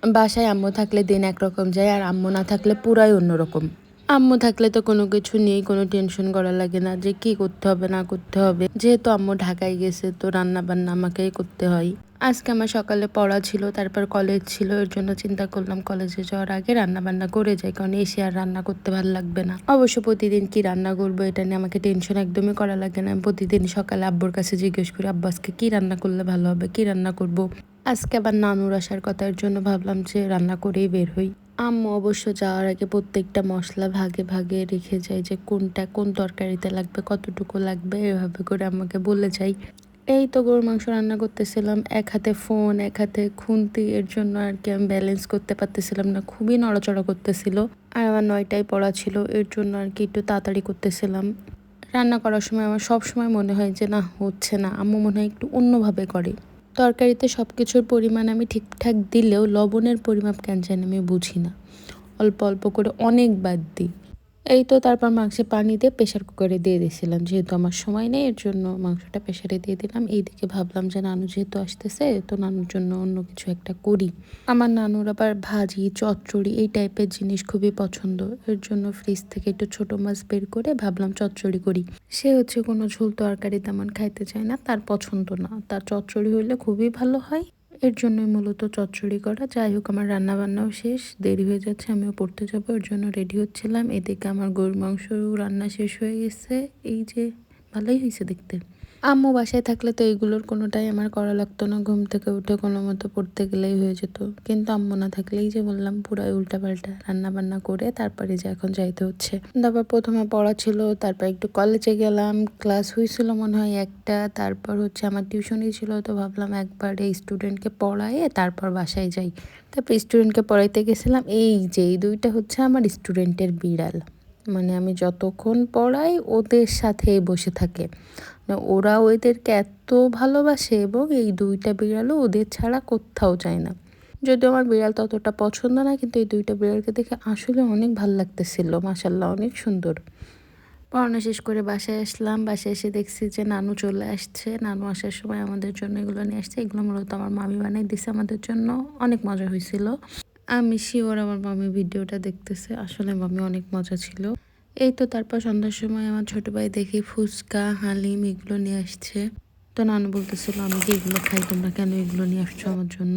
বাসায় আম্মু থাকলে দিন একরকম যায়, আর আম্মু না থাকলে পুরাই অন্যরকম। আম্মু থাকলে তো কোনো কিছু নিয়েই কোনো টেনশন করা লাগে না যে কি করতে হবে না করতে হবে। যেহেতু আম্মু ঢাকায় গেছে তো রান্না বান্না আমাকেই করতে হয়। আজকে আমার সকালে পড়া ছিল, তারপর কলেজ ছিল, এর জন্য চিন্তা করলাম কলেজে যাওয়ার আগে রান্না বান্না করে যাই, কারণ এসে আর রান্না করতে ভালো লাগবে না। অবশ্য প্রতিদিন কি রান্না করবো এটা নিয়ে আমাকে টেনশন একদমই করা লাগে না। আমি প্রতিদিন সকালে আব্বুর কাছে জিজ্ঞেস করি, আব্বু আজকে কি রান্না করলে ভালো হবে, কি রান্না করব। আজকে আবার নানুর আসার কথার জন্য ভাবলাম যে রান্না করেই বের হই। আম্মু অবশ্য যাওয়ার আগে প্রত্যেকটা মশলা ভাগে ভাগে রেখে যায়, যে কোনটা কোন তরকারিতে লাগবে, কতটুকু লাগবে, এভাবে করে আমাকে বলে যাই। এই তো গরুর মাংস রান্না করতেছিলাম, এক হাতে ফোন এক হাতে খুন্তি, এর জন্য আর কি আমি ব্যালেন্স করতে পারতেছিলাম না, খুবই নড়াচড়া করতেছিল। আর আমার 9টায় পড়া ছিল, এর জন্য আর কি একটু তাড়াতাড়ি করতেছিলাম। রান্না করার সময় আমার সব সময় মনে হয় যে না হচ্ছে না, আম্মু মনে হয় একটু অন্যভাবে করে। তরকারিতে সব কিছুর পরিমাণ আমি ঠিকঠাক দিলেও লবণের পরিমাপ কেন জানি আমি বুঝি না, অল্প অল্প করে অনেক বাদ দিই। এই তো তারপর মাংসে পানি দিয়ে প্রেশার কুকারে দিয়ে দিয়েছিলাম, যেহেতু আমার সময় নেই এর জন্য মাংসটা প্রেশারে দিয়ে দিলাম। এইদিকে ভাবলাম যে নানু যেহেতু আসতেছে তো নানুর জন্য অন্য কিছু একটা করি। আমার নানুর আবার ভাজি চচ্চড়ি এই টাইপের জিনিস খুবই পছন্দ, এর জন্য ফ্রিজ থেকে একটু ছোট মাছ বের করে ভাবলাম চচ্চড়ি করি। সে হচ্ছে কোনো ঝোল তরকারি তেমন খাইতে চায় না, তার পছন্দ না, তার চচ্চড়ি হইলে খুবই ভালো হয়। এর জন্যই মূলত চচ্চড়ি করা। যাই হোক আমার রান্না বান্নাও শেষ, দেরি হয়ে যাচ্ছে, আমিও পড়তে যাবো, এর জন্য রেডি হচ্ছিলাম। এদিকে আমার গরুর মাংস রান্না শেষ হয়ে গেছে। এই যে ভালোই হয়েছে দেখতে। আম্মু বাসায় থাকলে তো এইগুলোর কোনোটাই আমার করা লাগতো না, ঘুম থেকে উঠে কোনো মতো পড়তে গেলেই হয়ে যেত। কিন্তু আম্মু না থাকলেই যে বললাম পুরাই উল্টাপাল্টা রান্না বান্না করে তারপরে যে এখন যাইতে হচ্ছে। তারপর প্রথমে পড়া ছিল, তারপর একটু কলেজে গেলাম, ক্লাস হয়েছিল মনে হয় একটা, তারপর হচ্ছে আমার টিউশনই ছিল, তো ভাবলাম একবারে স্টুডেন্টকে পড়াইয়ে তারপর বাসায় যাই। তারপর স্টুডেন্টকে পড়াইতে গেছিলাম। এই যে এই দুইটা হচ্ছে আমার স্টুডেন্টের বিড়াল, মানে আমি যতক্ষণ পড়াই ওদের সাথেই বসে থাকে। ওরা ওদেরকে এত ভালোবাসে এবং এই দুইটা বিড়ালও ওদের ছাড়া কোথাও যায় না। যদিও আমার বিড়াল ততটা পছন্দ না, কিন্তু এই দুইটা বিড়ালকে দেখে আসলে অনেক ভালো লাগতেছিল, মাশাল্লাহ অনেক সুন্দর। পড়ানো শেষ করে বাসায় আসলাম, বাসায় এসে দেখছি যে নানু চলে আসছে। নানু আসার সময় আমাদের জন্য এগুলো নিয়ে আসছে, এগুলো মূলত আমার মামি বানাই দিছে আমাদের জন্য, অনেক মজা হয়েছিল। আমি শিওর আমার মামি ভিডিওটা দেখতেছে, আসলে মামি অনেক মজা ছিল। এই তো তারপর সন্ধ্যার সময় আমার ছোট ভাই দেখি ফুচকা হালিম এগুলো নিয়ে আসছে। তো নানু বলতেছিল আমি কি এগুলো খাই, তোমরা কেন এগুলো নিয়ে আসছো আমার জন্য।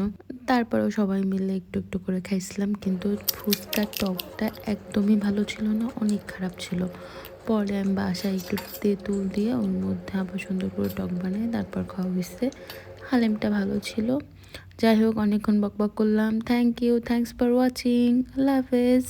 তারপরেও সবাই মিলে একটু একটু করে খাইছিলাম, কিন্তু ফুচকার টকটা একদমই ভালো ছিল না, অনেক খারাপ ছিল। পরে আমি বাসায় একটু তেঁতুল দিয়ে ওর মধ্যে আবার সুন্দর করে টক বানিয়ে তারপর খাওয়া হয়েছে। হালিমটা ভালো ছিল। যাই হোক অনেকক্ষণ বকবক করলাম। Thank you, thanks for watching, আল্লাহ হাফেজ।